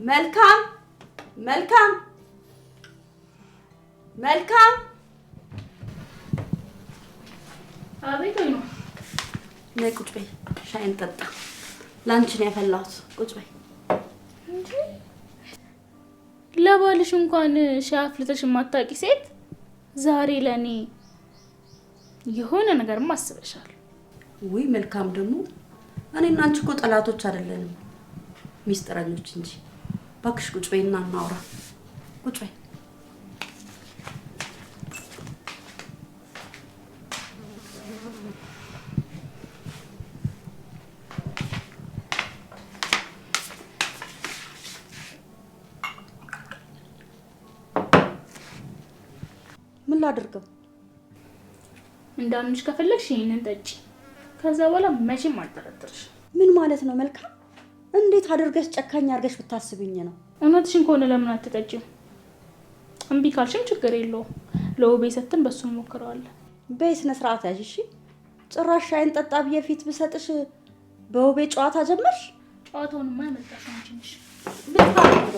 መልካም መልካም መልካም አቤት ነው ነይ ቁጭ በይ ሻይን ጠጣ ላንቺ ነው ያፈላሁት ቁጭ በይ እንጂ ለባልሽ እንኳን ሻይ አፍልተሽ የማታውቂ ሴት ዛሬ ለኔ የሆነ ነገር ማስበሻል ወይ መልካም ደግሞ እኔና አንቺ እኮ ጠላቶች አይደለንም ሚስጥረኞች እንጂ ባክሽ ቁጭ በይና እናውራ ቁጭ በይ ምን ላድርገው እንዳንሽ ከፈለግሽ ይሄንን ጠጪ ከዛ በኋላ መቼም አልጠረጥርሽ ምን ማለት ነው መልካም እንዴት አድርገሽ ጨካኝ አድርገሽ ብታስብኝ ነው እውነትሽን ከሆነ ለምን አትጠጪው እምቢ ካልሽም ችግር የለውም ለውቤ ሰተን በሱ እንሞክረዋለን በስነ ስርዓት ያዥ እሺ ጭራሽ ሻይን ጠጣ ብዬ ፊት ብሰጥሽ በውቤ ጨዋታ ጀመርሽ ጨዋታውንማ ያመጣሽ አንቺ ነሽ ብታረግ